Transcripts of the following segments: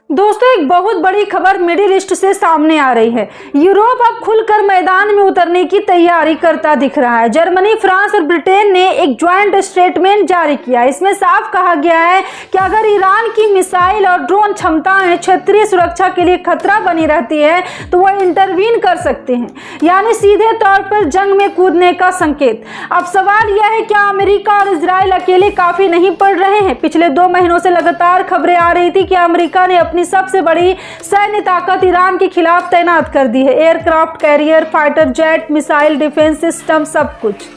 दोस्तों, एक बहुत बड़ी खबर मिडिल ईस्ट से सामने आ रही है। यूरोप अब खुलकर मैदान में उतरने की तैयारी करता दिख रहा है। जर्मनी, फ्रांस और ब्रिटेन ने एक ज्वाइंट स्टेटमेंट जारी किया। इसमें साफ कहा गया है कि अगर ईरान की मिसाइल और ड्रोन क्षमताएं क्षेत्रीय सुरक्षा के लिए खतरा बनी रहती है तो वह इंटरवीन कर सकते हैं, यानी सीधे तौर पर जंग में कूदने का संकेत। अब सवाल यह है, क्या अमेरिका और इजराइल अकेले काफी नहीं पड़ रहे हैं? पिछले 2 महीनों से लगातार खबरें आ रही थी कि अमेरिका ने अपनी सबसे बड़ी सैन्य ताकत ईरान के खिलाफ तैनात कर दी है। Aircraft carrier, fighter jet, missile defence system, सब कुछ।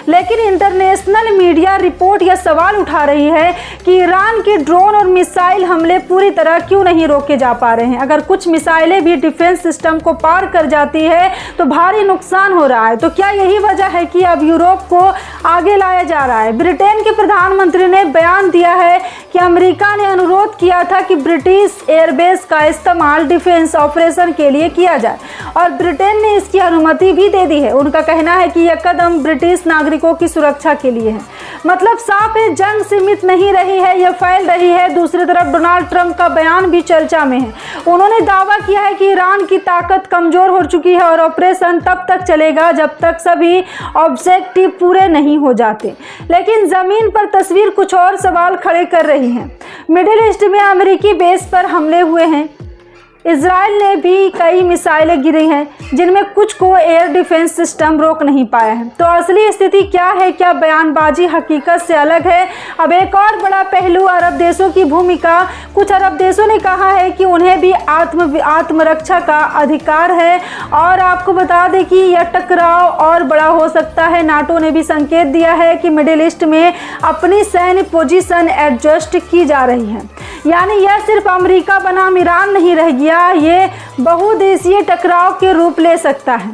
लेकिन इंटरनेशनल मीडिया रिपोर्ट यह सवाल उठा रही है कि ईरान के ड्रोन और मिसाइल हमले पूरी तरह क्यों नहीं रोके जा पा रहे हैं। अगर कुछ मिसाइलें भी डिफेंस सिस्टम को पार कर जाती है तो भारी नुकसान हो रहा है। तो क्या यही वजह है कि अब यूरोप को आगे लाया जा रहा है? ब्रिटेन के प्रधानमंत्री ने बयान दिया है कि अमेरिका ने अनुरोध किया था कि ब्रिटिश एयरबेस का इस्तेमाल डिफेंस ऑपरेशन के लिए किया जाए और ब्रिटेन ने इसकी अनुमति भी दे दी है। उनका कहना है कि यह कदम ब्रिटिश नागरिकों की सुरक्षा के लिए है। मतलब साफ है, जंग सीमित नहीं रही है, यह फैल रही है। दूसरी तरफ डोनाल्ड ट्रंप का बयान भी चर्चा में है। उन्होंने दावा किया है कि ईरान की ताकत कमजोर हो चुकी है और ऑपरेशन तब तक चलेगा जब तक सभी ऑब्जेक्टिव पूरे नहीं हो जाते। लेकिन जमीन पर तस्वीर कुछ और सवाल खड़े कर रही है। मिडिल ईस्ट में अमेरिकी बेस पर हमले हुए हैं। इजराइल ने भी कई मिसाइलें गिरी हैं, जिनमें कुछ को एयर डिफेंस सिस्टम रोक नहीं पाया है। तो असली स्थिति क्या है? क्या बयानबाजी हकीकत से अलग है? अब एक और बड़ा पहलू, अरब देशों की भूमिका। कुछ अरब देशों ने कहा है कि उन्हें भी आत्मरक्षा का अधिकार है और आपको बता दें कि यह टकराव और बड़ा हो सकता है। नाटो ने भी संकेत दिया है कि मिडिल ईस्ट में अपनी सैन्य पोजीशन एडजस्ट की जा रही है, यानी यह सिर्फ अमेरिका बनाम ईरान नहीं रह गया, ये बहुदेशीय टकराव के रूप ले सकता है।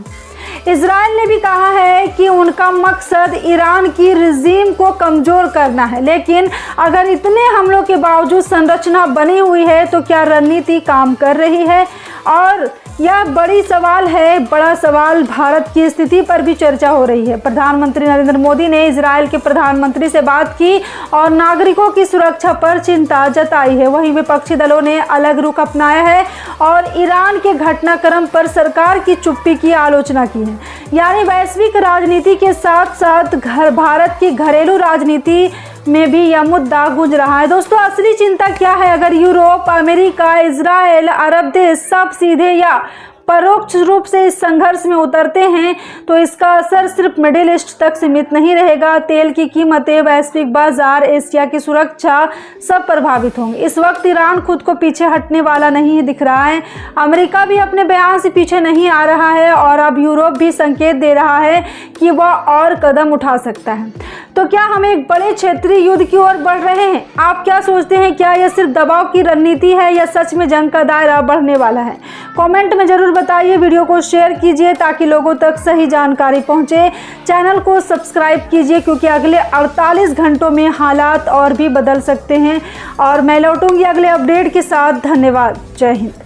इजराइल ने भी कहा है कि उनका मकसद ईरान की रिजीम को कमजोर करना है। लेकिन अगर इतने हमलों के बावजूद संरचना बनी हुई है तो क्या रणनीति काम कर रही है? और यह बड़ी सवाल है। बड़ा सवाल, भारत की स्थिति पर भी चर्चा हो रही है। प्रधानमंत्री नरेंद्र मोदी ने इजराइल के प्रधानमंत्री से बात की और नागरिकों की सुरक्षा पर चिंता जताई है। वहीं विपक्षी दलों ने अलग रुख अपनाया है और ईरान के घटनाक्रम पर सरकार की चुप्पी की आलोचना की है। यानी वैश्विक राजनीति के साथ साथ भारत की घरेलू राजनीति में भी यह मुद्दा गूंज रहा है। दोस्तों, असली चिंता क्या है? अगर यूरोप, अमेरिका, इजराइल, अरब देश सब सीधे या परोक्ष रूप से इस संघर्ष में उतरते हैं तो इसका असर सिर्फ मिडिल ईस्ट तक सीमित नहीं रहेगा। तेल की कीमतें, वैश्विक बाजार, एशिया की सुरक्षा सब प्रभावित होंगे। इस वक्त ईरान खुद को पीछे हटने वाला नहीं दिख रहा है। अमेरिका भी अपने बयान से पीछे नहीं आ रहा है और अब यूरोप भी संकेत दे रहा है कि वह और कदम उठा सकता है। तो क्या हम एक बड़े क्षेत्रीय युद्ध की ओर बढ़ रहे हैं? आप क्या सोचते हैं? क्या यह सिर्फ दबाव की रणनीति है या सच में जंग का दायरा बढ़ने वाला है? कमेंट में जरूर बताइए। वीडियो को शेयर कीजिए ताकि लोगों तक सही जानकारी पहुंचे। चैनल को सब्सक्राइब कीजिए क्योंकि अगले 48 घंटों में हालात और भी बदल सकते हैं। और मैं लौटूंगी अगले अपडेट के साथ। धन्यवाद। जय हिंद।